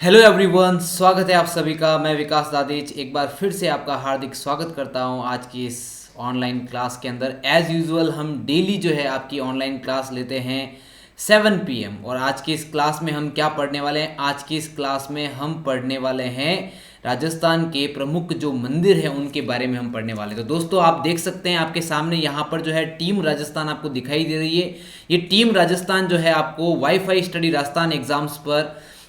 Hello everyone, स्वागत है आप सभी का। मैं विकास दादिच एक बार फिर से आपका हार्दिक स्वागत करता हूं आज की इस ऑनलाइन क्लास के अंदर। एज़ यूजुअल हम डेली जो है आपकी ऑनलाइन क्लास लेते हैं 7 PM। और आज की इस क्लास में हम क्या पढ़ने वाले हैं? आज की इस क्लास में हम पढ़ने वाले हैं राजस्थान के प्रमुख जो मंदिर हैं उनके बारे में हम पढ़ने वाले हैं। तो दोस्तों आप देख सकते हैं आपके सामने यहाँ पर जो है टीम राजस्थान आपको दिखाई दे रही है। ये टीम राजस्थान जो है आपको वाईफाई स्टडी राजस्थान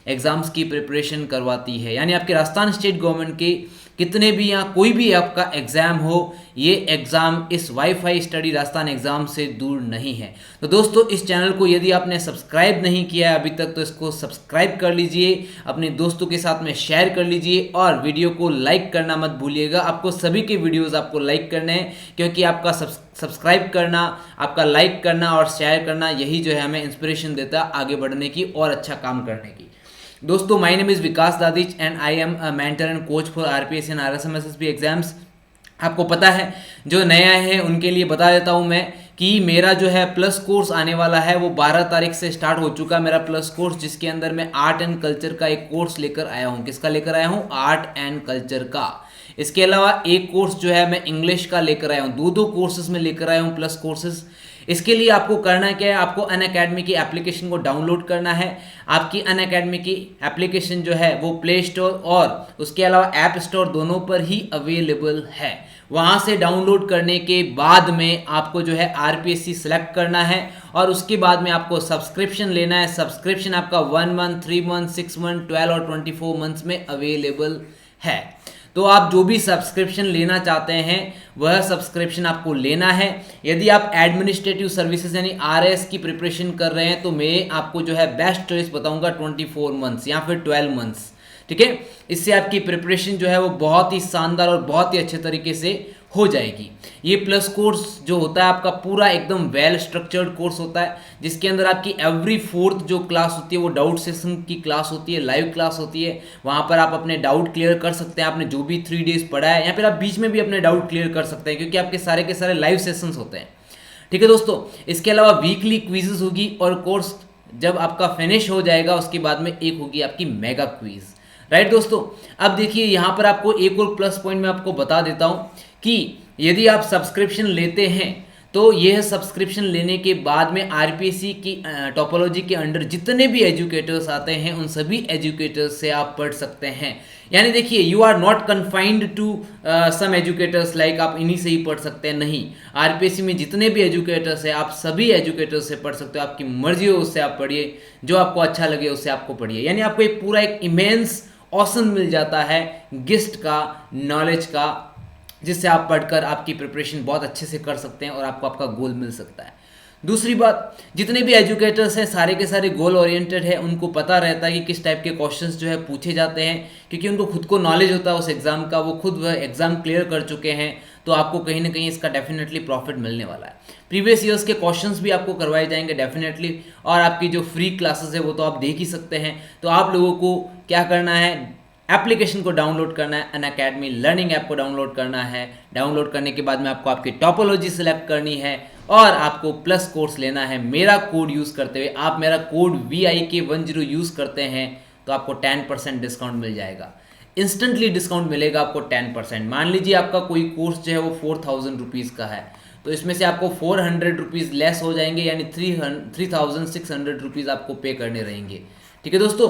एग्ज़ाम्स की प्रिपरेशन करवाती है। यानी आपके राजस्थान स्टेट गवर्नमेंट के कितने भी या कोई भी आपका एग्ज़ाम हो, ये एग्ज़ाम इस वाईफाई स्टडी राजस्थान एग्ज़ाम से दूर नहीं है। तो दोस्तों इस चैनल को यदि आपने सब्सक्राइब नहीं किया है अभी तक तो इसको सब्सक्राइब कर लीजिए, अपने दोस्तों के साथ में शेयर कर लीजिए और वीडियो को लाइक करना मत भूलिएगा। आपको सभी के वीडियोज़ आपको लाइक करने हैं क्योंकि आपका सब्सक्राइब करना, आपका लाइक करना और शेयर करना यही जो है हमें इंस्पिरेशन देता है आगे बढ़ने की और अच्छा काम करने की। दोस्तों my name is Vikas Dadhich and I am a mentor and coach for RPS and RSMSSB exams. आपको पता है जो नया है उनके लिए बता देता हूं मैं कि मेरा जो है प्लस कोर्स आने वाला है वो 12 तारीख से स्टार्ट हो चुका मेरा प्लस कोर्स, जिसके अंदर मैं आर्ट एंड कल्चर का एक कोर्स लेकर आया हूं। किसका लेकर आया हूं? आर्ट एंड कल्चर का। इसके अलावा एक कोर्स जो है मैं इंग्लिश का लेकर आया हूं। दो कोर्सेज में लेकर आया हूं प्लस कोर्सेज। इसके लिए आपको करना क्या है? आपको अनअकैडमी की एप्लीकेशन को डाउनलोड करना है। आपकी अनअकैडमी की एप्लीकेशन जो है वो प्ले स्टोर और उसके अलावा ऐप स्टोर दोनों पर ही अवेलेबल है। वहाँ से डाउनलोड करने के बाद में आपको जो है आरपीएससी सेलेक्ट करना है और उसके बाद में आपको सब्सक्रिप्शन लेना है। सब्सक्रिप्शन आपका 1 मंथ, 3 मंथ, 6 मंथ, 12 और 24 मंथ्स में अवेलेबल है। तो आप जो भी सब्सक्रिप्शन लेना चाहते हैं वह सब्सक्रिप्शन आपको लेना है। यदि आप एडमिनिस्ट्रेटिव सर्विसेज यानी आरएस की प्रिपरेशन कर रहे हैं तो मैं आपको जो है बेस्ट चॉइस बताऊंगा 24 मंथ्स या फिर 12 मंथ्स। ठीक है, इससे आपकी प्रिपरेशन जो है वो बहुत ही शानदार और बहुत ही अच्छे तरीके से हो जाएगी। ये प्लस कोर्स जो होता है आपका पूरा एकदम वेल स्ट्रक्चर्ड कोर्स होता है, जिसके अंदर आपकी एवरी फोर्थ जो क्लास होती है वो डाउट सेशन की क्लास होती है, लाइव क्लास होती है। वहाँ पर आप अपने डाउट क्लियर कर सकते हैं। आपने जो भी 3 डेज पढ़ा है या फिर आप बीच में भी अपने डाउट क्लियर कर सकते हैं क्योंकि आपके सारे के सारे लाइव सेशंस होते हैं। ठीक है दोस्तों, इसके अलावा वीकली क्विजेज होगी और कोर्स जब आपका फिनिश हो जाएगा उसके बाद में एक होगी आपकी मेगा क्विज। राइट दोस्तों, अब देखिए यहाँ पर आपको एक और प्लस पॉइंट मैं आपको बता देता हूँ कि यदि आप सब्सक्रिप्शन लेते हैं तो यह सब्सक्रिप्शन लेने के बाद में आरपीएससी की टोपोलॉजी के अंडर जितने भी एजुकेटर्स आते हैं उन सभी एजुकेटर्स से आप पढ़ सकते हैं। यानी देखिए you are not confined to some educators like आप इन्हीं से ही पढ़ सकते हैं। नहीं, आरपीएससी में जितने भी एजुकेटर्स हैं आप सभी एजुकेटर्स से पढ़ सकते हो। आपकी मर्जी हो उससे आप पढ़िए, जो आपको अच्छा लगे उससे आपको पढ़िए। यानी आपको एक पूरा एक इमेंस ऑप्शन मिल जाता है गिस्ट का, नॉलेज का, जिससे आप पढ़कर आपकी प्रिपरेशन बहुत अच्छे से कर सकते हैं और आपको आपका गोल मिल सकता है। दूसरी बात, जितने भी एजुकेटर्स हैं सारे के सारे गोल ओरिएंटेड है। उनको पता रहता है कि किस टाइप के क्वेश्चंस जो है पूछे जाते हैं क्योंकि उनको खुद को नॉलेज होता है उस एग्ज़ाम का। वो खुद वह एग्ज़ाम क्लियर कर चुके हैं, तो आपको कहीं ना कहीं इसका डेफिनेटली प्रॉफिट मिलने वाला है। प्रीवियस ईयर्स के क्वेश्चंस भी आपको करवाए जाएंगे डेफिनेटली, और आपकी जो फ्री क्लासेस है वो तो आप देख ही सकते हैं। तो आप लोगों को क्या करना है? एप्लीकेशन को डाउनलोड करना है, अनअकैडमी लर्निंग ऐप को डाउनलोड करना है। डाउनलोड करने के बाद में आपको आपकी टोपोलॉजी सेलेक्ट करनी है और आपको प्लस कोर्स लेना है। मेरा कोड यूज़ करते हुए आप मेरा कोड VIK10 यूज़ करते हैं तो आपको 10% डिस्काउंट मिल जाएगा। इंस्टेंटली डिस्काउंट मिलेगा आपको 10%। मान लीजिए आपका कोई कोर्स जो है वो 4000 रुपीज़ का है तो इसमें से आपको 400 रुपीज़ लेस हो जाएंगे, यानी 3600 रुपीज़ आपको पे करने रहेंगे। ठीक है दोस्तों,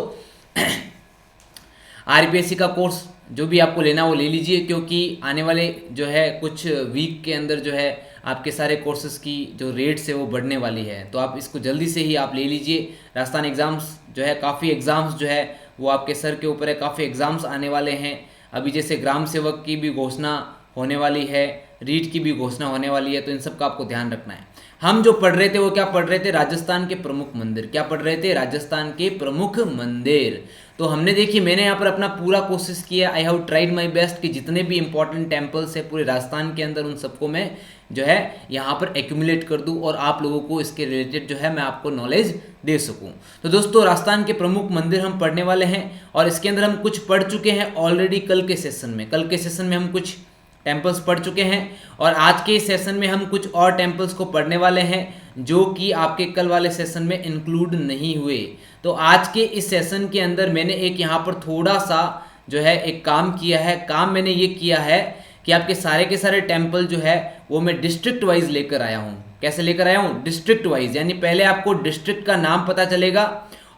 आरपीएससी का कोर्स जो भी आपको लेना वो ले लीजिए क्योंकि आने वाले जो है कुछ वीक के अंदर जो है आपके सारे कोर्सेज़ की जो रेट्स है वो बढ़ने वाली है। तो आप इसको जल्दी से ही आप ले लीजिए। राजस्थान एग्ज़ाम्स जो है काफ़ी एग्ज़ाम्स जो है वो आपके सर के ऊपर है, काफ़ी एग्ज़ाम्स आने वाले हैं। अभी जैसे ग्राम सेवक की भी घोषणा होने वाली है, रीट की भी घोषणा होने वाली है, तो इन सब का आपको ध्यान रखना है। हम जो पढ़ रहे थे वो क्या पढ़ रहे थे? राजस्थान के प्रमुख मंदिर। क्या पढ़ रहे थे? राजस्थान के प्रमुख मंदिर। तो हमने देखिए मैंने यहाँ पर अपना पूरा कोशिश किया, I have tried my best कि जितने भी इंपॉर्टेंट टेम्पल्स है पूरे राजस्थान के अंदर उन सबको मैं जो है यहाँ पर एक्यूमुलेट कर दूँ और आप लोगों को इसके रिलेटेड जो है मैं आपको नॉलेज दे सकूँ। तो दोस्तों राजस्थान के प्रमुख मंदिर हम पढ़ने वाले हैं और इसके अंदर हम कुछ पढ़ चुके हैं ऑलरेडी कल के सेशन में। कल के सेशन में हम कुछ टेम्पल्स पढ़ चुके हैं और आज के सेशन में हम कुछ और टेम्पल्स को पढ़ने वाले हैं जो कि आपके कल वाले सेशन में इंक्लूड नहीं हुए। तो आज के इस सेशन के अंदर मैंने एक यहाँ पर थोड़ा सा जो है एक काम किया है। काम मैंने ये किया है कि आपके सारे के सारे टेम्पल जो है वो मैं डिस्ट्रिक्ट वाइज लेकर आया हूँ। कैसे लेकर आया हूँ? डिस्ट्रिक्ट वाइज, यानी पहले आपको डिस्ट्रिक्ट का नाम पता चलेगा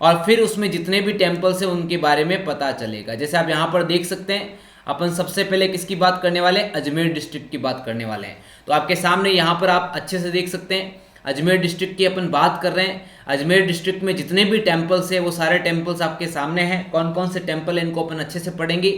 और फिर उसमें जितने भी टेम्पल्स हैं उनके बारे में पता चलेगा। जैसे आप यहाँ पर देख सकते हैं, अपन सबसे पहले किसकी बात करने वाले हैं? अजमेर डिस्ट्रिक्ट की बात करने वाले हैं। तो आपके सामने यहाँ पर आप अच्छे से देख सकते हैं, अजमेर डिस्ट्रिक्ट की अपन बात कर रहे हैं। अजमेर डिस्ट्रिक्ट में जितने भी टेम्पल्स हैं वो सारे टेम्पल्स आपके सामने हैं। कौन कौन से टेम्पल हैं इनको अपन अच्छे से पढ़ेंगे।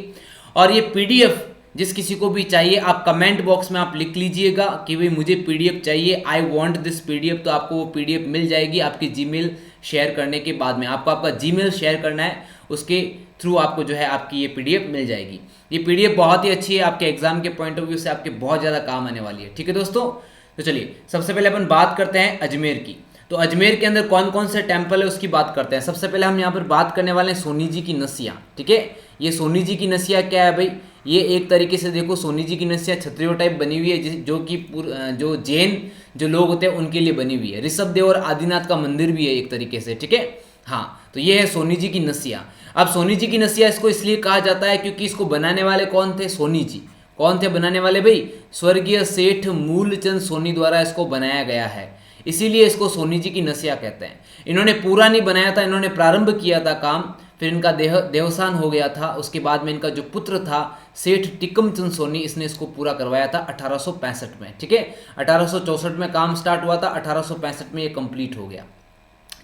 और ये पीडीएफ जिस किसी को भी चाहिए, आप कमेंट बॉक्स में आप लिख लीजिएगा कि भाई मुझे पीडीएफ चाहिए, आई वांट दिस पीडीएफ, तो आपको वो पीडीएफ मिल जाएगी आपकी जीमेल शेयर करने के बाद में। आपको आपका जीमेल शेयर करना है, उसके थ्रू आपको जो है आपकी ये पीडीएफ मिल जाएगी। ये पीडीएफ बहुत ही अच्छी है, आपके एग्जाम के पॉइंट ऑफ व्यू से आपके बहुत ज़्यादा काम आने वाली है। ठीक है दोस्तों, तो चलिए सबसे पहले अपन बात करते हैं अजमेर की। तो अजमेर के अंदर कौन कौन से टेम्पल है उसकी बात करते हैं। सबसे पहले हम यहाँ पर बात करने वाले हैं सोनी जी की नसिया। ठीक है, ये सोनी जी की नसिया क्या है भाई? ये एक तरीके से देखो, सोनी जी की नसिया छतरियों टाइप बनी हुई है, जो कि जो जैन जो लोग होते हैं उनके लिए बनी हुई है। ऋषभ देव और आदिनाथ का मंदिर भी है एक तरीके से। ठीक है, हाँ, तो ये है सोनी जी की नसिया। अब सोनी जी की नसिया इसको इसलिए कहा जाता है क्योंकि इसको बनाने वाले कौन थे? सोनी जी। कौन थे बनाने वाले भाई? स्वर्गीय सेठ मूलचंद सोनी द्वारा इसको बनाया गया है, इसीलिए इसको सोनी जी की नसिया कहते हैं। इन्होंने पूरा नहीं बनाया था, इन्होंने प्रारंभ किया था काम, फिर इनका देवसान हो गया था। उसके बाद में इनका जो पुत्र था सेठ टिकमचंद सोनी, इसने इसको पूरा करवाया था 1865 में। ठीक है, 1864 में काम स्टार्ट हुआ था, 1865 में ये कंप्लीट हो गया।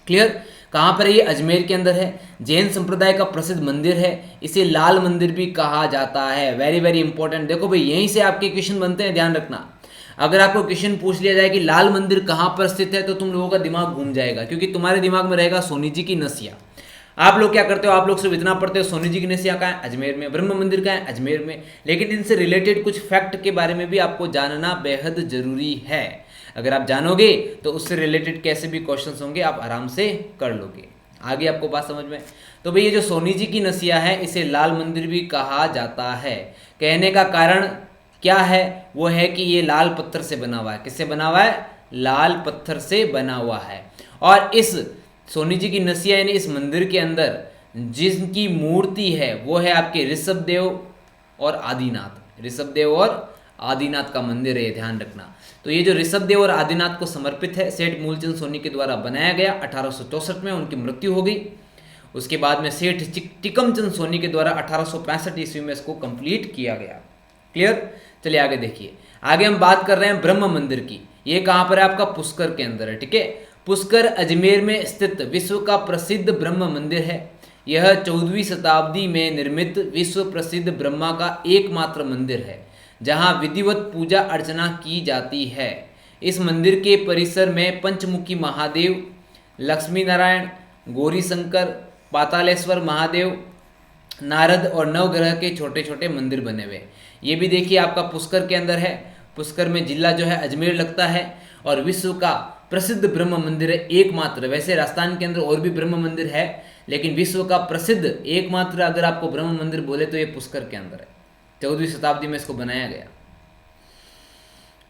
क्लियर? कहाँ पर है ये? अजमेर के अंदर है। जैन संप्रदाय का प्रसिद्ध मंदिर है, इसे लाल मंदिर भी कहा जाता है। Very very important. देखो भाई, यहीं से आपके क्वेश्चन बनते हैं, ध्यान रखना। अगर आपको क्वेश्चन पूछ लिया जाए कि लाल मंदिर कहाँ पर स्थित है, तो तुम लोगों का दिमाग घूम जाएगा, क्योंकि तुम्हारे दिमाग में रहेगा सोनी जी की नसिया। आप लोग क्या करते हो? आप लोग सिर्फ इतना पढ़ते हो सोनी जी की नसिया कहाँ है? अजमेर में। ब्रह्म मंदिर कहाँ है? अजमेर में। लेकिन इनसे रिलेटेड कुछ फैक्ट के बारे में भी आपको जानना बेहद जरूरी है। अगर आप जानोगे तो उससे रिलेटेड कैसे भी क्वेश्चंस होंगे आप आराम से कर लोगे। आगे आपको बात समझ में? तो भाई ये जो सोनी जी की नसिया है इसे लाल मंदिर भी कहा जाता है। कहने का कारण क्या है? वो है कि ये लाल पत्थर से बना हुआ है। किससे बना हुआ है? लाल पत्थर से बना हुआ है। और इस सोनी जी की नसिया यानी इस मंदिर के अंदर जिनकी मूर्ति है वो है आपके ऋषभ देव और आदिनाथ। ऋषभ देव और आदिनाथ का मंदिर है, ध्यान रखना। तो ये जो ऋषभ देव और आदिनाथ को समर्पित है, सेठ मूलचंद सोनी के द्वारा बनाया गया। 1864 में उनकी मृत्यु हो गई। उसके बाद में सेठ टिकमचंद सोनी के द्वारा 1865 ईस्वी में इसको कंप्लीट किया गया। क्लियर? चलिए आगे देखिए। आगे हम बात कर रहे हैं ब्रह्म मंदिर की। ये कहाँ पर है? आपका पुष्कर के अंदर है। ठीक है, पुष्कर अजमेर में स्थित विश्व का प्रसिद्ध ब्रह्म मंदिर है। यह 14वीं शताब्दी में निर्मित विश्व प्रसिद्ध ब्रह्मा का एकमात्र मंदिर है, जहां विधिवत पूजा अर्चना की जाती है। इस मंदिर के परिसर में पंचमुखी महादेव, लक्ष्मी नारायण, गौरी शंकर, पातालेश्वर महादेव, नारद और नवग्रह के छोटे छोटे मंदिर बने हुए। ये भी देखिए आपका पुष्कर के अंदर है। पुष्कर में जिला जो है अजमेर लगता है और विश्व का प्रसिद्ध ब्रह्म मंदिर है, एकमात्र। वैसे राजस्थान के अंदर और भी ब्रह्म मंदिर है, लेकिन विश्व का प्रसिद्ध एकमात्र अगर आपको ब्रह्म मंदिर बोले तो ये पुष्कर के अंदर है। 14वीं शताब्दी में इसको बनाया गया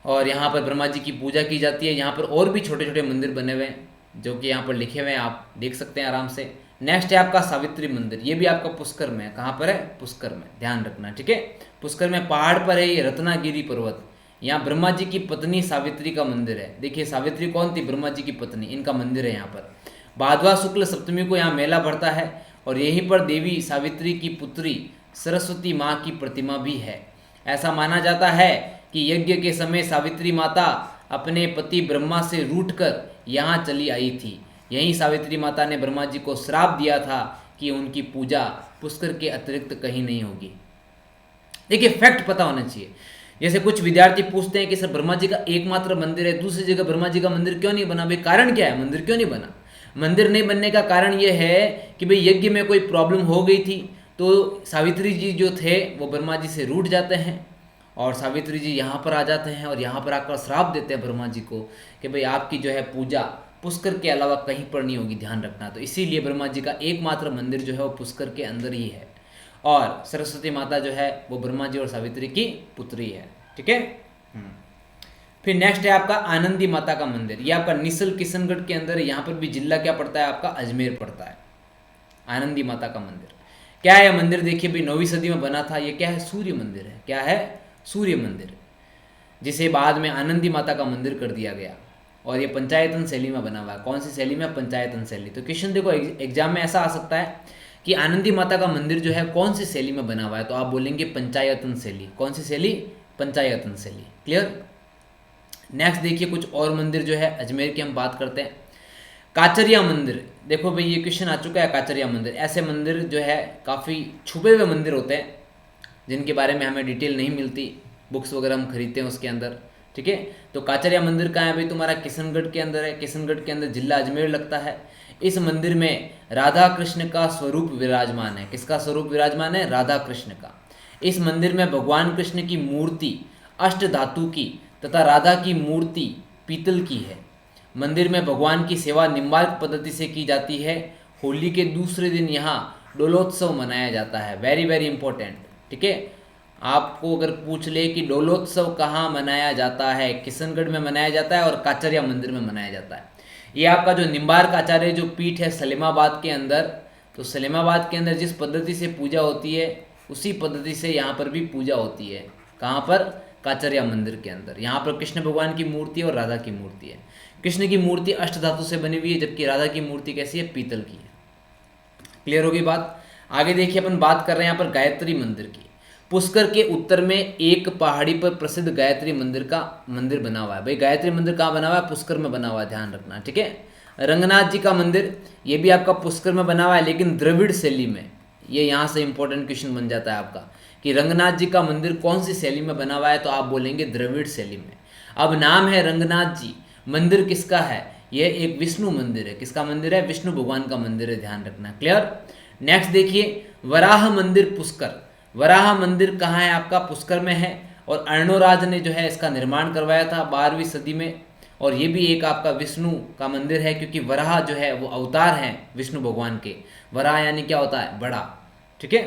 और यहाँ पर ब्रह्मा जी की पूजा की जाती है। यहाँ पर और भी छोटे छोटे मंदिर बने हुए हैं जो कि यहाँ पर लिखे हुए हैं, आप देख सकते हैं आराम से। नेक्स्ट है आपका सावित्री मंदिर। ये भी आपका पुष्कर में है। कहाँ पर है? पुष्कर में, ध्यान रखना। ठीक है, पुष्कर में पहाड़ पर है ये रत्नागिरी पर्वत। यहाँ ब्रह्मा जी की पत्नी सावित्री का मंदिर है। देखिए सावित्री कौन थी? ब्रह्मा जी की पत्नी। इनका मंदिर है यहाँ पर। भादवा शुक्ल सप्तमी को यहाँ मेला भरता है और यहीं पर देवी सावित्री की पुत्री सरस्वती माँ की प्रतिमा भी है। ऐसा माना जाता है कि यज्ञ के समय सावित्री माता अपने पति ब्रह्मा से रूठकर यहाँ चली आई थी। यहीं सावित्री माता ने ब्रह्मा जी को श्राप दिया था कि उनकी पूजा पुष्कर के अतिरिक्त कहीं नहीं होगी। देखिए फैक्ट पता होना चाहिए। जैसे कुछ विद्यार्थी पूछते हैं कि सर ब्रह्मा जी का एकमात्र मंदिर है, दूसरी जगह ब्रह्मा जी का मंदिर क्यों नहीं बना? भाई कारण क्या है? मंदिर क्यों नहीं बना? मंदिर नहीं बनने का कारण ये है कि भाई यज्ञ में कोई प्रॉब्लम हो गई थी, तो सावित्री जी जो थे वो ब्रह्मा जी से रूठ जाते हैं और सावित्री जी यहाँ पर आ जाते हैं और यहाँ पर आकर श्राप देते हैं ब्रह्मा जी को कि भाई आपकी जो है पूजा पुष्कर के अलावा कहीं पर नहीं होगी, ध्यान रखना। तो इसीलिए ब्रह्मा जी का एकमात्र मंदिर जो है वो पुष्कर के अंदर ही है और सरस्वती माता जो है वो ब्रह्मा जी और सावित्री की पुत्री है। ठीक है। फिर नेक्स्ट है आपका आनंदी माता का मंदिर। ये आपका निसल किशनगढ़ के अंदर है। यहाँ पर भी जिला क्या पड़ता है? आपका अजमेर पड़ता है। आनंदी माता का मंदिर। क्या है यह मंदिर? देखिए भाई 9वीं सदी में बना था। ये क्या है? सूर्य मंदिर है। क्या है? सूर्य मंदिर, जिसे बाद में आनंदी माता का मंदिर कर दिया गया। और ये पंचायतन शैली में बना हुआ है। कौन सी शैली में? पंचायतन शैली। तो क्वेश्चन देखो एग्जाम में ऐसा आ सकता है कि आनंदी माता का मंदिर जो है कौन सी शैली में बना हुआ है, तो आप बोलेंगे पंचायतन शैली। कौन सी शैली? पंचायतन शैली। क्लियर। नेक्स्ट देखिए कुछ और मंदिर जो है अजमेर की हम बात करते हैं। काचरिया मंदिर। देखो भाई ये क्वेश्चन आ चुका है। काचरिया मंदिर, ऐसे मंदिर जो है काफ़ी छुपे हुए मंदिर होते हैं जिनके बारे में हमें डिटेल नहीं मिलती, बुक्स वगैरह हम खरीदते हैं उसके अंदर। ठीक है, तो काचरिया मंदिर कहाँ है भाई? तुम्हारा किशनगढ़ के अंदर है। किशनगढ़ के अंदर जिला अजमेर लगता है। इस मंदिर में राधा कृष्ण का स्वरूप विराजमान है। किसका स्वरूप विराजमान है? राधा कृष्ण का। इस मंदिर में भगवान कृष्ण की मूर्ति अष्ट धातु की तथा राधा की मूर्ति पीतल की है। मंदिर में भगवान की सेवा निम्बार्क पद्धति से की जाती है। होली के दूसरे दिन यहाँ डोलोत्सव मनाया जाता है। Very very important. ठीक है, आपको अगर पूछ ले कि डोलोत्सव कहाँ मनाया जाता है, किशनगढ़ में मनाया जाता है और काचरिया मंदिर में मनाया जाता है। ये आपका जो निम्बार्क आचार्य जो पीठ है सलेमाबाद के अंदर, तो सलेमाबाद के अंदर जिस पद्धति से पूजा होती है उसी पद्धति से यहाँ पर भी पूजा होती है। कहाँ पर? काचरिया मंदिर के अंदर। यहाँ पर कृष्ण भगवान की मूर्ति और राधा की मूर्ति है। कृष्ण की मूर्ति अष्ट धातु से बनी हुई है, जबकि राधा की मूर्ति कैसी है? पीतल की है। क्लियर होगी बात। आगे देखिए अपन बात कर रहे हैं यहाँ पर गायत्री मंदिर की। पुष्कर के उत्तर में एक पहाड़ी पर प्रसिद्ध गायत्री मंदिर का मंदिर बना हुआ है। भाई गायत्री मंदिर कहाँ बना हुआ है? पुष्कर में बना हुआ है, ध्यान रखना। ठीक है, रंगनाथ जी का मंदिर ये भी आपका पुष्कर में बना हुआ है, लेकिन द्रविड़ शैली में। ये यहाँ से इंपॉर्टेंट क्वेश्चन बन जाता है आपका कि रंगनाथ जी का मंदिर कौन सी शैली में बना हुआ है, तो आप बोलेंगे द्रविड़ शैली में। अब नाम है रंगनाथ जी, मंदिर किसका है? यह एक विष्णु मंदिर है। किसका मंदिर है? विष्णु भगवान का मंदिर है, ध्यान रखना। क्लियर। नेक्स्ट देखिए वराह मंदिर पुष्कर। वराह मंदिर कहाँ है आपका? पुष्कर में है। और अर्णोराज ने जो है इसका निर्माण करवाया था 12वीं सदी में। और ये भी एक आपका विष्णु का मंदिर है, क्योंकि वराह जो है वो अवतार हैं विष्णु भगवान के। वराह यानी क्या होता है? बड़ा। ठीक है।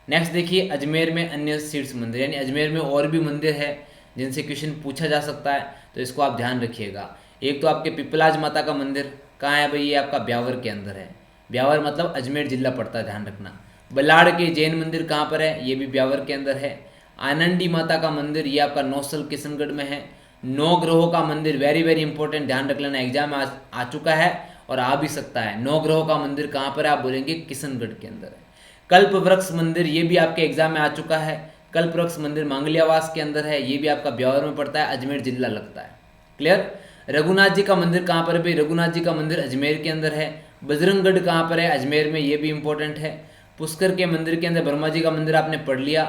नेक्स्ट देखिए अजमेर में अन्य शीर्ष मंदिर, यानी अजमेर में और भी मंदिर है जिनसे क्वेश्चन पूछा जा सकता है, तो इसको आप ध्यान रखिएगा। एक तो आपके पिपलाज माता का मंदिर कहाँ है भाई? ये आपका ब्यावर के अंदर है। ब्यावर मतलब अजमेर जिला पड़ता है, ध्यान रखना। बल्लाड़ के जैन मंदिर कहाँ पर है? ये भी ब्यावर के अंदर है। आनंदी माता का मंदिर ये आपका नौसल किशनगढ़ में है। नौ ग्रहों का मंदिर, वेरी वेरी इंपॉर्टेंट, ध्यान रख लेना, एग्जाम में आ चुका है और आ भी सकता है। नौ ग्रहों का मंदिर कहाँ पर है? आप बोलेंगे किशनगढ़ के अंदर है। कल्प वृक्ष मंदिर ये भी आपके एग्जाम में आ चुका है। कल्प वृक्ष मंदिर मांगलियावास के अंदर है। ये भी आपका ब्यावर में पड़ता है, अजमेर जिला लगता है। क्लियर। रघुनाथ जी का मंदिर कहाँ पर है भाई? रघुनाथ जी का मंदिर अजमेर के अंदर है। बजरंगगढ़ कहाँ पर है? अजमेर में, ये भी इंपॉर्टेंट है। पुष्कर के मंदिर के अंदर ब्रह्मा जी का मंदिर आपने पढ़ लिया।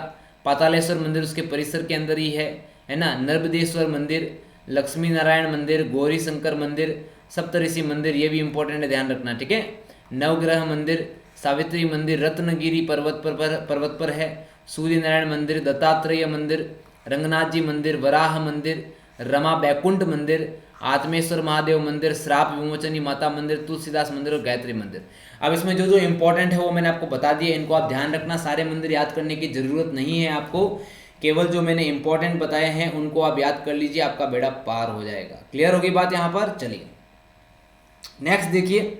पातालेश्वर मंदिर उसके परिसर के अंदर ही है ना। नर्मदेश्वर मंदिर, लक्ष्मी नारायण मंदिर, गौरी शंकर मंदिर, सप्तऋषि मंदिर, ये भी इंपॉर्टेंट है, ध्यान रखना। ठीक है। नवग्रह मंदिर, सावित्री मंदिर रत्नगिरी पर्वत पर है। सूर्य नारायण मंदिर, दत्तात्रेय मंदिर, रंगनाथ जी मंदिर, वराह मंदिर, रमा बैकुंठ मंदिर, आत्मेश्वर महादेव मंदिर, श्राप विमोचनी माता मंदिर, तुलसीदास मंदिर और गायत्री मंदिर। अब इसमें जो जो इंपॉर्टेंट है वो मैंने आपको बता दिया, इनको आप ध्यान रखना। सारे मंदिर याद करने की जरूरत नहीं है आपको, केवल जो मैंने इंपॉर्टेंट बताए हैं उनको आप याद कर लीजिए, आपका बेड़ा पार हो जाएगा। क्लियर होगी बात यहाँ पर। चलिए नेक्स्ट देखिए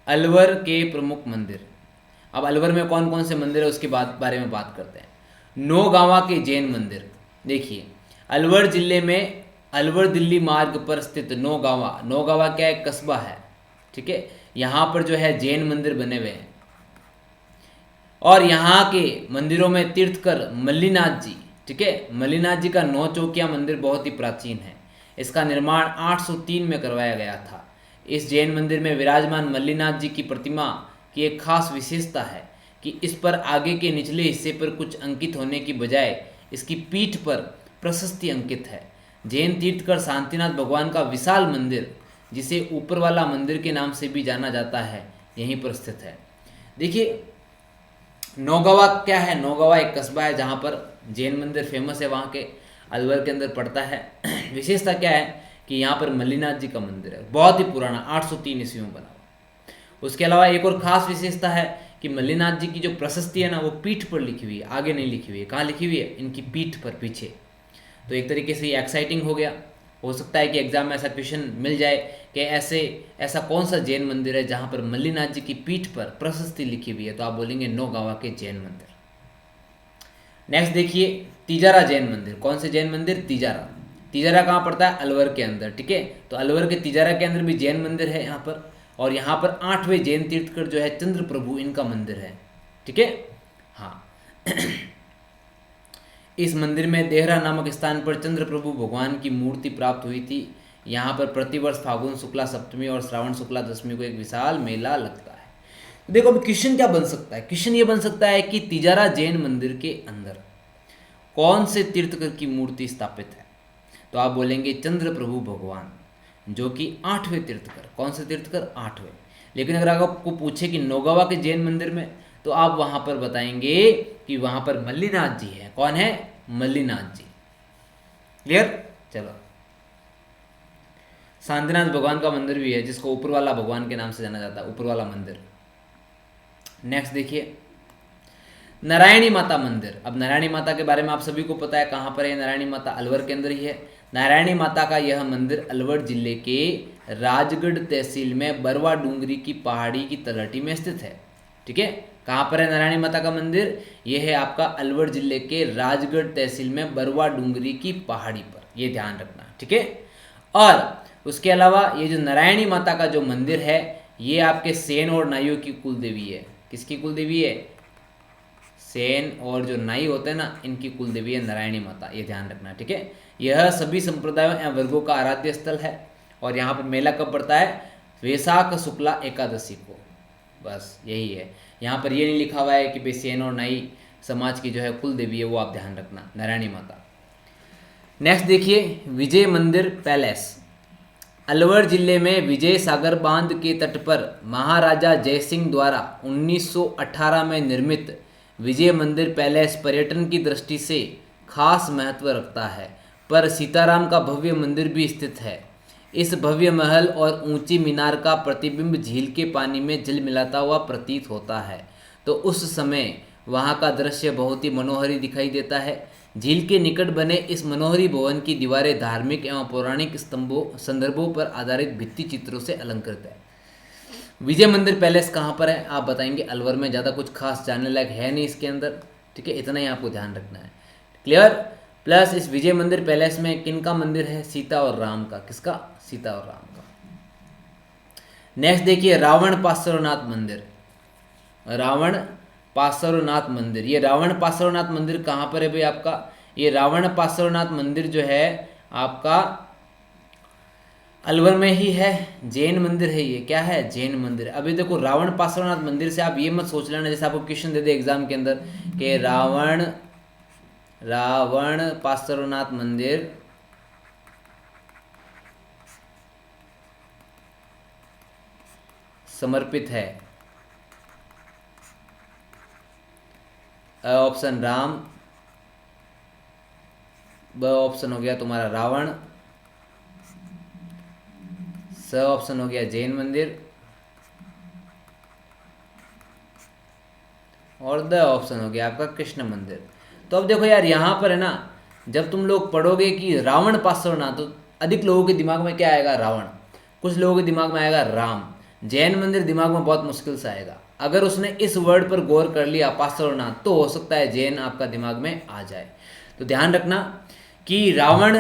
अलवर के प्रमुख मंदिर। अब अलवर में कौन कौन से मंदिर है उसके बारे में बात करते हैं। नौगांवा के जैन मंदिर। देखिए अलवर जिले में अलवर दिल्ली मार्ग पर स्थित नौगांवा, नौगांवा क्या है? कस्बा है। ठीक है, यहाँ पर जो है जैन मंदिर बने हुए हैं। और यहाँ के मंदिरों में तीर्थकर मल्लीनाथ जी, ठीक है, मल्लीनाथ जी का नौ चौकिया मंदिर बहुत ही प्राचीन है। इसका निर्माण 803 में करवाया गया था। इस जैन मंदिर में विराजमान मल्लीनाथ जी की प्रतिमा की एक खास विशेषता है कि इस पर आगे के निचले हिस्से पर कुछ अंकित होने की बजाय इसकी पीठ पर प्रशस्ति अंकित है। जैन तीर्थकर शांतिनाथ भगवान का विशाल मंदिर, जिसे ऊपर वाला मंदिर के नाम से भी जाना जाता है, यहीं पर स्थित है। देखिए नौगांवा क्या है? नौगांवा एक कस्बा है जहाँ पर जैन मंदिर फेमस है, वहाँ के अलवर के अंदर पड़ता है। विशेषता क्या है कि यहाँ पर मल्लीनाथ जी का मंदिर है, बहुत ही पुराना, 803 ईस्वी में बना हुआ। उसके अलावा एक और खास विशेषता है कि मल्लीनाथ जी की जो प्रशस्ति है ना, वो पीठ पर लिखी हुई है, आगे नहीं लिखी हुई है। कहाँ लिखी हुई है? इनकी पीठ पर, पीछे। तो एक तरीके से ये एक्साइटिंग हो गया। हो सकता है कि एग्जाम में ऐसा क्वेश्चन मिल जाए कि ऐसा कौन सा जैन मंदिर है जहाँ पर मल्लिनाथ जी की पीठ पर प्रशस्ति लिखी हुई है, तो आप बोलेंगे नौगावा के जैन मंदिर। नेक्स्ट देखिए तिजारा जैन मंदिर। कौन से जैन मंदिर? तिजारा। तिजारा कहाँ पड़ता है? अलवर के अंदर, ठीक है। तो अलवर के तिजारा के अंदर भी जैन मंदिर है यहाँ पर, और यहाँ पर 8वें जैन तीर्थकर जो है चंद्र प्रभु, इनका मंदिर है, ठीक है। हाँ इस मंदिर में देहरा नामक स्थान पर चंद्र प्रभु भगवान की मूर्ति प्राप्त हुई थी। यहाँ पर प्रतिवर्ष फागुन शुक्ला सप्तमी और श्रावण शुक्ला दशमी को एक विशाल मेला लगता है। तो देखो अब क्वेश्चन क्या बन सकता है? क्वेश्चन ये बन सकता है कि तिजारा जैन मंदिर के अंदर कौन से तीर्थकर की मूर्ति स्थापित है? तो आप बोलेंगे चंद्र प्रभु भगवान, जो कि 8वें तीर्थकर। कौन से तीर्थकर? 8वें। लेकिन अगर आपको पूछे कि नौगावा के जैन मंदिर में, तो आप वहां पर बताएंगे कि वहां पर मल्लिनाथ जी है। कौन है? मल्लिनाथ जी। क्लियर? चलो, शांतिनाथ भगवान का मंदिर भी है, जिसको ऊपर वाला भगवान के नाम से जाना जाता है, ऊपर वाला मंदिर। नेक्स्ट देखिए नारायणी माता मंदिर। अब नारायणी माता के बारे में आप सभी को पता है, कहाँ पर है नारायणी माता? अलवर के अंदर ही है। नारायणी माता का यह मंदिर अलवर जिले के राजगढ़ तहसील में बरवा डूंगरी की पहाड़ी की तलहटी में स्थित है, ठीक है। कहाँ पर है नारायणी माता का मंदिर? यह है आपका अलवर जिले के राजगढ़ तहसील में बरवा डूंगरी की पहाड़ी पर, ये ध्यान रखना, ठीक है। और उसके अलावा ये जो नारायणी माता का जो मंदिर है, ये आपके सेन और नाइयों की कुल देवी है। किसकी कुल देवी है? सेन और जो नाई होते हैं ना, इनकी कुल देवी है नारायणी माता, ये ध्यान रखना, ठीक है। यह सभी संप्रदायों एवं वर्गों का आराध्य स्थल है। और यहाँ पर मेला कब पड़ता है? वैशाख शुक्ला एकादशी को, बस यही है। यहाँ पर ये नहीं लिखा हुआ है कि भाई सेन और नाई समाज की जो है कुल देवी है, वो आप ध्यान रखना, नारायणी माता। नेक्स्ट देखिए विजय मंदिर पैलेस। अलवर जिले में विजय सागर बांध के तट पर महाराजा जयसिंह द्वारा 1918 में निर्मित विजय मंदिर पैलेस पर्यटन की दृष्टि से खास महत्व रखता है, पर सीताराम का भव्य मंदिर भी स्थित है। इस भव्य महल और ऊंची मीनार का प्रतिबिंब झील के पानी में झिल मिलाता हुआ प्रतीत होता है, तो उस समय वहाँ का दृश्य बहुत ही मनोहरी दिखाई देता है। झील के निकट बने इस मनोहरी भवन की दीवारें धार्मिक एवं पौराणिक संदर्भों पर आधारित भित्ति चित्रों से अलंकृत है। विजय मंदिर पैलेस कहाँ पर है? आप बताएंगे अलवर में। ज़्यादा कुछ खास जानने लायक है नहीं इसके अंदर, ठीक है, इतना ही आपको ध्यान रखना है। क्लियर? प्लस इस विजय मंदिर पैलेस में किन का मंदिर है? सीता और राम का। किसका? सीता और राम का। नेक्स्ट देखिए रावण पार्श्वनाथ मंदिर। रावण पार्श्वनाथ मंदिर, ये रावण पार्श्वनाथ मंदिर कहाँ पर है भाई आपका? ये रावण पार्श्वनाथ मंदिर जो है आपका अलवर में ही है, जैन मंदिर है ये। क्या है? जैन मंदिर। अभी देखो रावण पार्श्वनाथ मंदिर से आप ये मत सोच लेना जैसे आपको क्वेश्चन दे दे एग्जाम के अंदर कि रावण पार्श्वनाथ मंदिर समर्पित है। अ ऑप्शन राम, ब ऑप्शन हो गया तुम्हारा रावण, स ऑप्शन हो गया जैन मंदिर, और द ऑप्शन हो गया आपका कृष्ण मंदिर। तो अब देखो यार यहाँ पर है ना, जब तुम लोग पढ़ोगे कि रावण पार्श्वनाथ, तो अधिक लोगों के दिमाग में क्या आएगा? रावण। कुछ लोगों के दिमाग में आएगा राम। जैन मंदिर दिमाग में बहुत मुश्किल से आएगा। अगर उसने इस वर्ड पर गौर कर लिया पार्श्वनाथ, तो हो सकता है जैन आपका दिमाग में आ जाए। तो ध्यान रखना कि रावण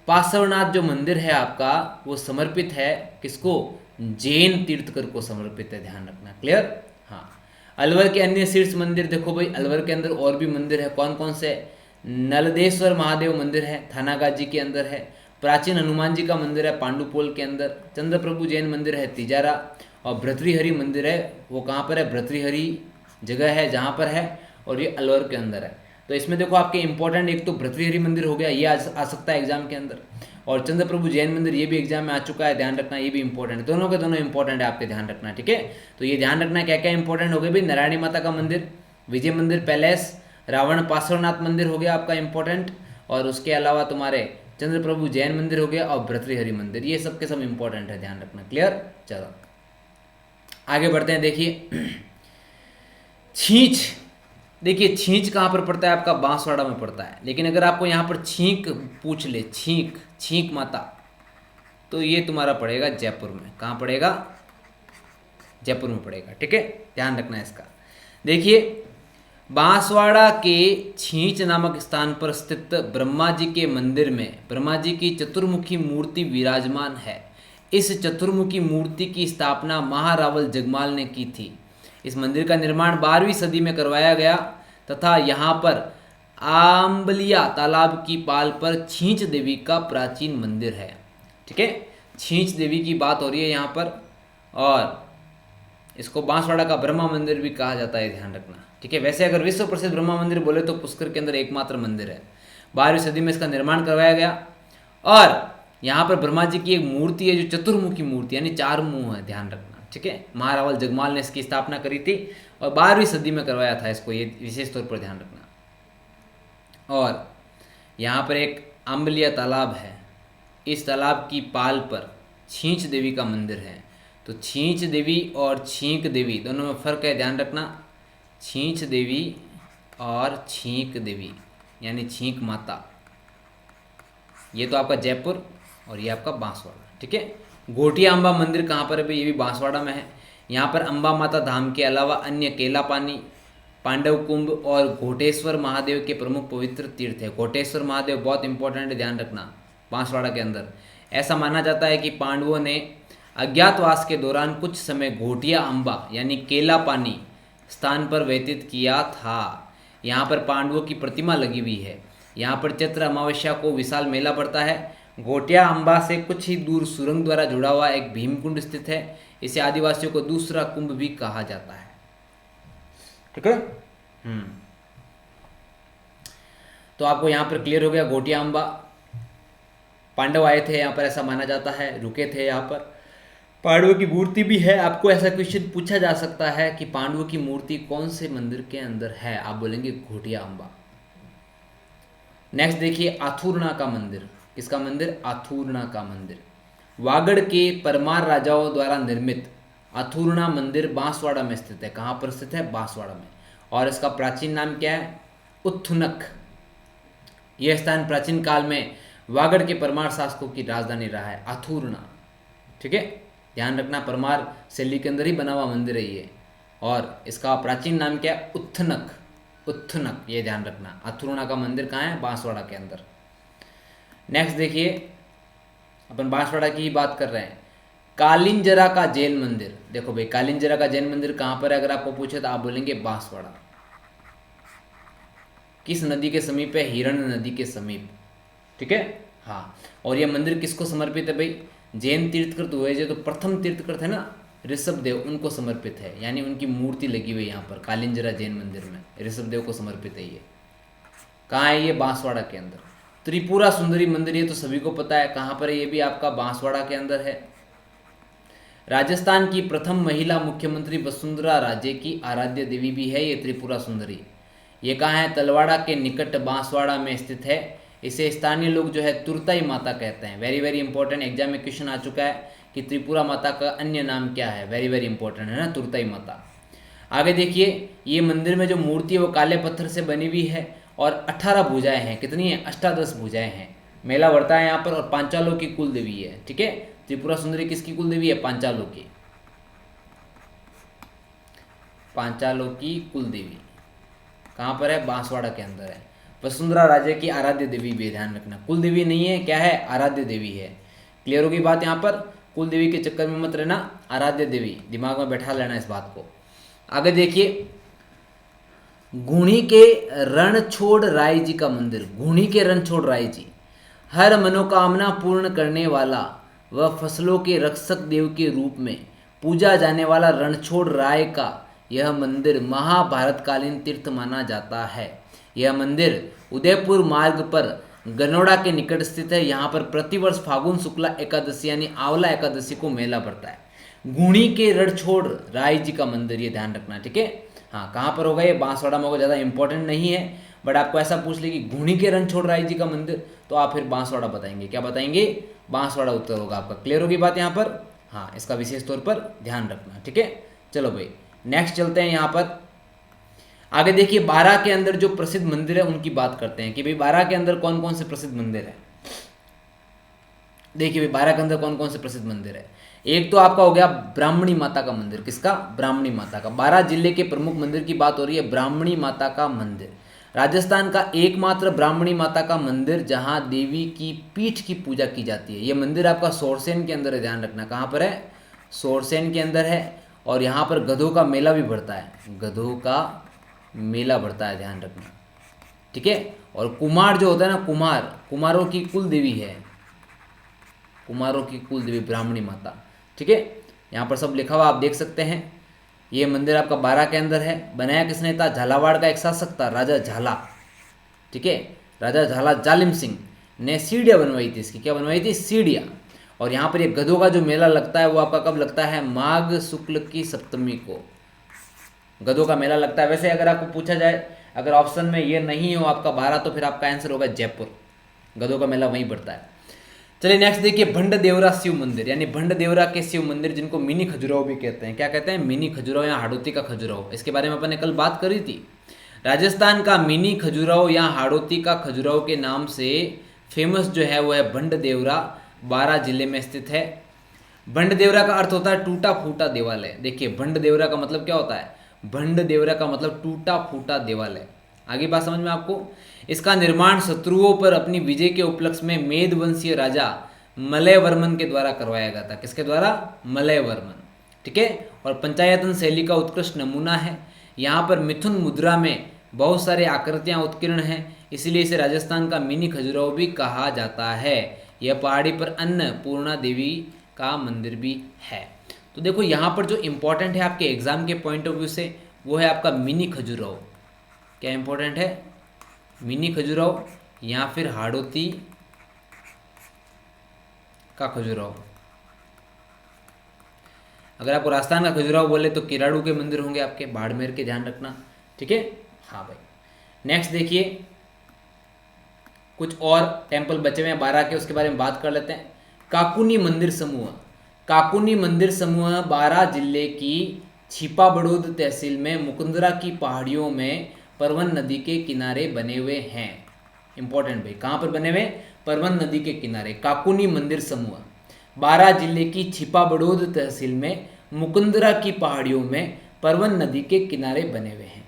पार्श्वनाथ जो मंदिर है आपका, वो समर्पित है किसको? जैन तीर्थकर को समर्पित है, ध्यान रखना। क्लियर? हाँ। अलवर के अन्य शीर्ष मंदिर देखो भाई, अलवर के अंदर और भी मंदिर है। कौन कौन से? नलदेश्वर महादेव मंदिर है, थानागाजी के अंदर है। प्राचीन हनुमान जी का मंदिर है पांडुपोल के अंदर। चंद्र प्रभु जैन मंदिर है तिजारा। और भर्तृहरि मंदिर है, वो कहाँ पर है? भर्तृहरि जगह है जहाँ पर है, और ये अलवर के अंदर है। तो इसमें देखो आपके इंपॉर्टेंट एक तो भर्तृहरि मंदिर हो गया, ये आ सकता है एग्जाम के अंदर, और चंद्र प्रभु जैन मंदिर ये भी एग्जाम में आ चुका है, ध्यान रखना, ये भी इंपॉर्टेंट है। दोनों के दोनों इंपॉर्टेंट है, आपके ध्यान रखना, ठीक है। तो ये ध्यान रखना क्या क्या इंपॉर्टेंट हो गए भाई? नारायणी माता का मंदिर, विजय मंदिर पैलेस, रावण पार्श्वनाथ मंदिर हो गया आपका इंपॉर्टेंट, और उसके अलावा तुम्हारे चंद्र प्रभु जैन मंदिर हो गया, और भर्तृहरि मंदिर, ये सब के सब इंपॉर्टेंट है, ध्यान रखना। क्लियर? चलो आगे बढ़ते हैं। देखिए छींच, देखिए छींच कहाँ पर पड़ता है आपका? बांसवाड़ा में पड़ता है। लेकिन अगर आपको यहाँ पर छींक पूछ ले, छींक माता, तो ये तुम्हारा पड़ेगा जयपुर में। कहाँ पड़ेगा? जयपुर में पड़ेगा। ठीक है, ध्यान रखना है इसका। देखिए, बांसवाड़ा के छींच नामक स्थान पर स्थित ब्रह्मा जी के मंदिर में ब्रह्मा जी की चतुर्मुखी मूर्ति विराजमान है। इस चतुर्मुखी मूर्ति की स्थापना महारावल जगमाल ने की थी। इस मंदिर का निर्माण 12वीं सदी में करवाया गया तथा यहाँ पर आम्बलिया तालाब की पाल पर छींच देवी का प्राचीन मंदिर है। ठीक है, छींच देवी की बात हो रही है यहाँ पर, और इसको बांसवाड़ा का ब्रह्मा मंदिर भी कहा जाता है, ध्यान रखना। ठीक है, वैसे अगर विश्व प्रसिद्ध ब्रह्मा मंदिर बोले तो पुष्कर के अंदर एकमात्र मंदिर है। 12वीं सदी में इसका निर्माण करवाया गया, और यहाँ पर ब्रह्मा जी की एक मूर्ति है जो चतुर्मुखी मूर्ति यानी 4 मुंह है, ध्यान रखना। ठीक है, महारावल जगमाल ने इसकी स्थापना करी थी और 12वीं सदी में करवाया था इसको, ये विशेष तौर पर ध्यान रखना। और यहाँ पर एक आम्बलिया तालाब है, इस तालाब की पाल पर छींच देवी का मंदिर है। तो छींच देवी और छींक देवी दोनों में फ़र्क है, ध्यान रखना। छींच देवी और छींक देवी यानी छींक माता, ये तो आपका जयपुर और ये आपका बांसवाड़ा। ठीक है, घोटिया अम्बा मंदिर कहाँ पर है भाई? ये भी बांसवाड़ा में है। यहाँ पर अम्बा माता धाम के अलावा अन्य केलापानी, पांडव कुंभ और घोटेश्वर महादेव के प्रमुख पवित्र तीर्थ है। घोटेश्वर महादेव बहुत इंपॉर्टेंट है, ध्यान रखना। बांसवाड़ा के अंदर ऐसा माना जाता है कि पांडवों ने अज्ञातवास के दौरान कुछ समय घोटिया अम्बा यानी केलापानी स्थान पर व्यतीत किया था। यहाँ पर पांडवों की प्रतिमा लगी हुई है। यहाँ पर चैत्र अमावस्या को विशाल मेला पड़ता है। घोटिया अम्बा से कुछ ही दूर सुरंग द्वारा जुड़ा हुआ एक भीमकुंड स्थित है। इसे आदिवासियों को दूसरा कुंभ भी कहा जाता है। ठीक है, तो आपको यहाँ पर क्लियर हो गया। घोटिया अम्बा, पांडव आए थे यहाँ पर, ऐसा माना जाता है, रुके थे यहाँ पर। पांडवों की मूर्ति भी है। आपको ऐसा क्वेश्चन पूछा जा सकता है कि पांडवों की मूर्ति कौन से मंदिर के अंदर है? आप बोलेंगे घोटिया अम्बा। नेक्स्ट देखिए, आथुरना का मंदिर। किसका मंदिर? आथुरना का मंदिर। वागड़ के परमार राजाओं द्वारा निर्मित आथुरना मंदिर बांसवाड़ा में स्थित है। कहाँ पर स्थित है? बांसवाड़ा में। और इसका प्राचीन नाम क्या है? उत्थुनक। यह स्थान प्राचीन काल में वागड़ के परमार शासकों की राजधानी रहा है। आथुरना, ठीक है, ध्यान रखना। परमार शैली के अंदर ही बना हुआ मंदिर है ये, और इसका प्राचीन नाम क्या है? उत्थनक। उत्थनक, ये ध्यान रखना। आथुरना का मंदिर कहाँ है? बांसवाड़ा के अंदर। नेक्स्ट देखिए, अपन बांसवाड़ा की ही बात कर रहे हैं। कालिंजरा का जैन मंदिर। देखो भाई, कालिंजरा का जैन मंदिर कहाँ पर है? अगर आपको पूछे तो आप बोलेंगे बांसवाड़ा। किस नदी के समीप है? हिरण नदी के समीप। ठीक है, हाँ। और यह मंदिर किसको समर्पित है भाई? जैन तीर्थकृत हुए जो तो प्रथम तीर्थकृत है ना, ऋषभ देव, उनको समर्पित है। यानी उनकी मूर्ति लगी हुई है यहाँ पर कालिंजरा जैन मंदिर में, ऋषभ देव को समर्पित है ये। कहाँ है ये? बांसवाड़ा के अंदर। त्रिपुरा सुंदरी मंदिर, ये तो सभी को पता है कहाँ पर है, ये भी आपका बांसवाड़ा के अंदर है। राजस्थान की प्रथम महिला मुख्यमंत्री वसुंधरा राजे की आराध्य देवी भी है ये त्रिपुरा सुंदरी। ये कहाँ है? तलवाड़ा के निकट बांसवाड़ा में स्थित है। इसे स्थानीय लोग जो है तुरताई माता कहते हैं। वेरी वेरी इंपॉर्टेंट, एग्जाम में क्वेश्चन आ चुका है कि त्रिपुरा माता का अन्य नाम क्या है। वेरी वेरी इंपॉर्टेंट है ना, तुरताई माता। आगे देखिए, ये मंदिर में जो मूर्ति है वो काले पत्थर से बनी हुई है और 18 भुजाएं हैं। कितनी है? 18 भुजाएं हैं। मेला बढ़ता है यहाँ पर, और पांचालों की कुल देवी है। ठीक है, त्रिपुरा सुंदरी किसकी कुल देवी है? पांचालों की। पांचालों की कुल देवी कहाँ पर है? बांसवाड़ा के अंदर है। वसुंधरा राजे की आराध्य देवी भी, ध्यान रखना। कुल देवी नहीं है, क्या है? आराध्य देवी है। क्लियर होगी बात यहाँ पर? कुल देवी के चक्कर में मत रहना, आराध्य देवी दिमाग में बैठा लेना इस बात को। आगे देखिए, गुणी के रणछोड़ राय जी का मंदिर। गुणी के रणछोड़ राय जी हर मनोकामना पूर्ण करने वाला व फसलों के रक्षक देव के रूप में पूजा जाने वाला रणछोड़ राय का यह मंदिर महाभारतकालीन तीर्थ माना जाता है। यह मंदिर उदयपुर मार्ग पर गनौड़ा के निकट स्थित है। यहाँ पर प्रतिवर्ष फागुन शुक्ला एकादशी यानी आंवला एकादशी को मेला पड़ता है। गुणी के रणछोड़ राय जी का मंदिर, ये ध्यान रखना। ठीक है, हाँ, कहाँ पर होगा ये? बांसवाड़ा में होगा। ज़्यादा इंपॉर्टेंट नहीं है, बट आपको ऐसा पूछ ले कि गुणी के रणछोड़ राय जी का मंदिर, तो आप फिर बांसवाड़ा बताएंगे। क्या बताएंगे? बांसवाड़ा उत्तर होगा आपका। क्लियर होगी बात यहाँ पर? हाँ, इसका विशेष तौर पर ध्यान रखना। ठीक है, चलो भाई नेक्स्ट चलते हैं। यहाँ पर आगे देखिए, बारां के अंदर जो प्रसिद्ध मंदिर है उनकी बात करते हैं कि भाई बारां के अंदर कौन कौन से प्रसिद्ध मंदिर है। देखिए भाई, बारा के अंदर कौन कौन से प्रसिद्ध मंदिर है। एक तो आपका हो गया ब्राह्मणी माता का मंदिर। किसका? ब्राह्मणी माता का। बारा जिले के प्रमुख मंदिर की बात हो रही है, ब्राह्मणी माता का मंदिर। राजस्थान का एकमात्र ब्राह्मणी माता का मंदिर जहां देवी की पीठ की पूजा की जाती है। यह मंदिर आपका सोरसेन के अंदर है, ध्यान रखना। कहाँ पर है? सोरसेन के अंदर है। और यहाँ पर गधों का मेला भी बढ़ता है, गधों का मेला बढ़ता है, ध्यान रखना। ठीक है। और कुमार जो होता है ना, कुमारों की कुल देवी है, कुमारों की कुल देवी ब्राह्मणी माता। ठीक है, यहाँ पर सब लिखा हुआ आप देख सकते हैं। ये मंदिर आपका बारा के अंदर है। बनाया किसने था? झालावाड़ का एक शासक था, राजा झाला। ठीक है, राजा झाला जालिम सिंह ने सीढ़ियाँ बनवाई थी इसकी। क्या बनवाई थी? सीढ़ियाँ। और यहाँ पर ये गधों का जो मेला लगता है वो आपका कब लगता है? माघ शुक्ल की सप्तमी को गधों का मेला लगता है। वैसे अगर आपको पूछा जाए, अगर ऑप्शन में ये नहीं हो आपका बारा, तो फिर आपका आंसर होगा जयपुर। गधों का मेला वहीं पड़ता है। चलिए नेक्स्ट देखिए, भंड देवरा शिव मंदिर, यानी भंड देवरा के शिव मंदिर, जिनको मिनी खजुराहो भी कहते हैं। क्या कहते हैं? मिनी खजुराहो या हाड़ौती का खजुराहो। इसके बारे में अपन ने कल बात करी थी। राजस्थान का मिनी खजुराहो या हाड़ौती का खजुराहो के नाम से फेमस जो है वो है भंड देवरा, बारा जिले में स्थित है। भंड देवरा का अर्थ होता है टूटा फूटा देवालय। देखिए, भंड देवरा का मतलब क्या होता है? भंड देवरा का मतलब टूटा फूटा देवालय। आगे बात समझ में आपको? इसका निर्माण शत्रुओं पर अपनी विजय के उपलक्ष्य में मेदवंशीय राजा मलयवर्मन के द्वारा करवाया गया था। किसके द्वारा? मलयवर्मन। ठीक है। और पंचायतन शैली का उत्कृष्ट नमूना है। यहाँ पर मिथुन मुद्रा में बहुत सारे आकृतियाँ उत्कीर्ण हैं, इसलिए इसे राजस्थान का मिनी खजुराहो भी कहा जाता है। यह पहाड़ी पर अन्नपूर्णा देवी का मंदिर भी है। तो देखो, यहाँ पर जो इम्पोर्टेंट है आपके एग्जाम के पॉइंट ऑफ व्यू से, वो है आपका मिनी खजुराहो। क्या इम्पोर्टेंट है? मिनी खजुराहो या फिर हाड़ौती का खजुराहो। अगर आपको राजस्थान का खजुराहो बोले तो किराड़ू के मंदिर होंगे आपके, बाड़मेर के, ध्यान रखना। ठीक है। हाँ भाई, नेक्स्ट देखिए, कुछ और टेम्पल बचे हुए हैं बारा के, उसके बारे में बात कर लेते हैं। काकुनी मंदिर समूह। काकुनी मंदिर समूह बारा जिले की छिपा बड़ौद तहसील में मुकुंदरा की पहाड़ियों में परवन नदी के किनारे बने हुए हैं। इंपॉर्टेंट भाई, कहाँ पर बने हुए? परवन नदी के किनारे। काकुनी मंदिर समूह बारा जिले की छिपा बड़ौद तहसील में मुकुंदरा की पहाड़ियों में परवन नदी के किनारे बने हुए हैं।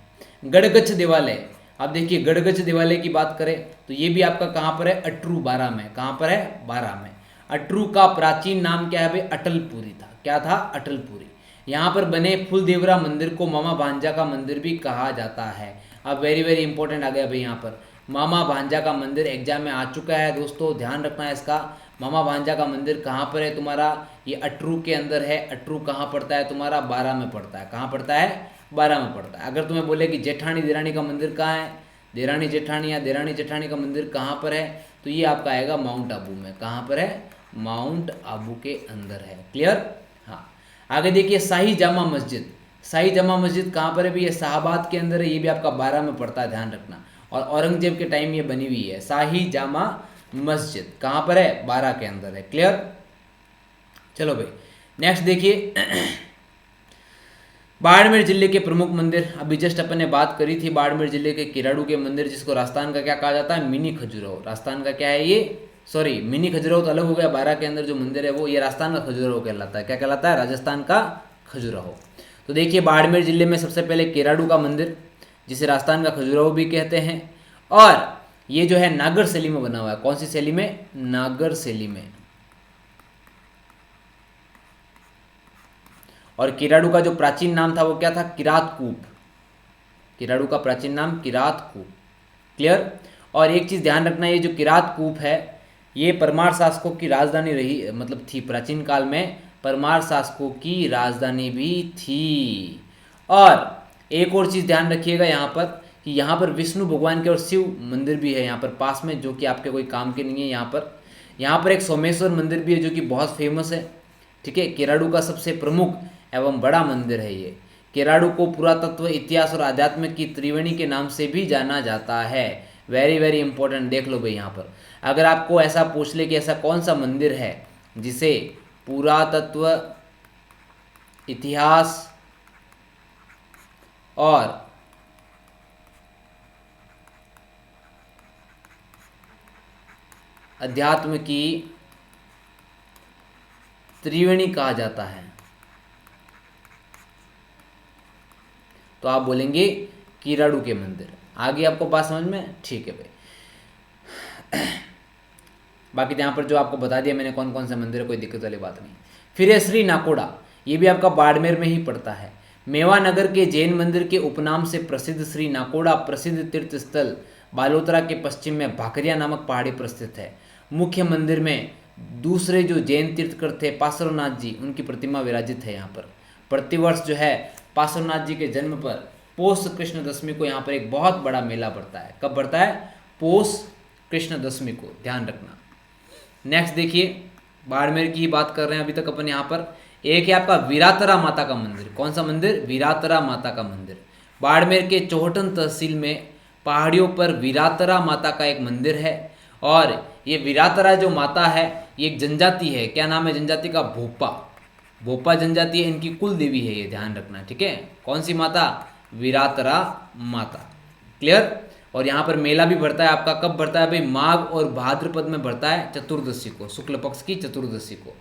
गढ़गच्छ देवालय। अब देखिए, गढ़गच्छ देवालय की बात करें तो ये भी आपका कहाँ पर है? अटरू, बारा में। कहाँ पर है? बारा में। अटरू का प्राचीन नाम क्या है भाई? अटलपुरी था। क्या था? अटलपुरी। यहाँ पर बने फुलदेवरा मंदिर को मामा भांजा का मंदिर भी कहा जाता है। अब वेरी वेरी इंपॉर्टेंट आ गया भाई, यहाँ पर मामा भांजा का मंदिर एग्जाम में आ चुका है दोस्तों, ध्यान रखना है इसका। मामा भांजा का मंदिर कहाँ पर है तुम्हारा? ये अटरू के अंदर है। अटरू कहाँ पड़ता है तुम्हारा? बारा में पड़ता है। कहाँ पड़ता है? बारा में पड़ता है। अगर तुम्हें बोले कि जेठानी देरानी का मंदिर कहाँ है, देरानी जेठानी या देरानी जेठानी का मंदिर कहाँ पर है, तो ये आपका आएगा माउंट आबू में। कहाँ पर है? माउंट आबू के अंदर है। क्लियर? हाँ। आगे देखिए, शाही जामा मस्जिद। शाही जामा मस्जिद कहाँ पर है भी? ये शाहबाद के अंदर है। ये भी आपका बारा में पड़ता है, ध्यान रखना। और औरंगजेब के टाइम ये बनी हुई है। शाही जामा मस्जिद कहाँ पर है? बारा के अंदर है। क्लियर? चलो भाई, नेक्स्ट देखिए, बाड़मेर जिले के प्रमुख मंदिर। अभी जस्ट अपन ने बात करी थी बाड़मेर जिले के किराड़ू के मंदिर, जिसको राजस्थान का क्या कहा जाता है? मिनी खजुराहो। राजस्थान का क्या है ये? सॉरी, मिनी खजुराहो तो अलग हो गया। बारा के अंदर जो मंदिर है वो ये राजस्थान का खजुराहो कहलाता है। क्या कहलाता है? राजस्थान का खजुराहो। तो देखिए, बाड़मेर जिले में सबसे पहले किराड़ू का मंदिर, जिसे राजस्थान का खजुराहो भी कहते हैं, और ये जो है नागर शैली में बना हुआ है। कौन सी शैली में? नागर शैली में। और किराड़ू का जो प्राचीन नाम था वो क्या था? किरातकूप। किराड़ू का प्राचीन नाम किरातकूप। क्लियर? और एक चीज ध्यान रखना, ये जो किरातकूप है ये परमार शासकों की राजधानी रही, मतलब थी प्राचीन काल में, परमार शासकों की राजधानी भी थी। और एक और चीज ध्यान रखिएगा यहाँ पर, कि यहाँ पर विष्णु भगवान के और शिव मंदिर भी है यहाँ पर पास में, जो कि आपके कोई काम के नहीं है। यहाँ पर एक सोमेश्वर मंदिर भी है जो कि बहुत फेमस है। ठीक है, किराड़ू का सबसे प्रमुख एवं बड़ा मंदिर है ये। किराड़ू को पुरातत्व, इतिहास और आध्यात्म की त्रिवेणी के नाम से भी जाना जाता है। वेरी वेरी इंपॉर्टेंट, देख लो भाई यहाँ पर। अगर आपको ऐसा पूछ ले कि ऐसा कौन सा मंदिर है जिसे पुरातत्व, इतिहास और अध्यात्म की त्रिवेणी कहा जाता है? तो आप बोलेंगे कीराड़ू के मंदिर। आगे आपको बात समझ में? ठीक है भाई। बाकी यहाँ पर जो आपको बता दिया मैंने कौन कौन से मंदिर है, कोई दिक्कत वाली बात नहीं। फिर है श्री नाकोड़ा, ये भी आपका बाड़मेर में ही पड़ता है। मेवा नगर के जैन मंदिर के उपनाम से प्रसिद्ध श्री नाकोड़ा प्रसिद्ध तीर्थ स्थल बालोतरा के पश्चिम में भाकरिया नामक पहाड़ी पर स्थित है। मुख्य मंदिर में दूसरे जो जैन तीर्थकर थे पार्श्वनाथ जी, उनकी प्रतिमा विराजित है यहाँ पर। प्रतिवर्ष जो है पार्श्वनाथ जी के जन्म पर पौष कृष्ण दशमी को यहाँ पर एक बहुत बड़ा मेला बढ़ता है। कब बढ़ता है? पौष कृष्ण दशमी को, ध्यान रखना। नेक्स्ट देखिए, बाड़मेर की ही बात कर रहे हैं अभी तक अपन यहाँ पर। एक है आपका वीरातरा माता का मंदिर। कौन सा मंदिर? वीरातरा माता का मंदिर। बाड़मेर के चौहटन तहसील में पहाड़ियों पर वीरातरा माता का एक मंदिर है। और ये वीरातरा जो माता है ये एक जनजाति है। क्या नाम है जनजाति का? भोपा। भोपा जनजाति है, इनकी कुल देवी है ये, ध्यान रखना, ठीक है। कौन सी माता? वीरातरा माता। क्लियर? और यहाँ पर मेला भी बढ़ता है आपका। कब बढ़ता है भाई? माघ और भाद्रपद में बढ़ता है, चतुर्दशी को, शुक्ल पक्ष की चतुर्दशी को।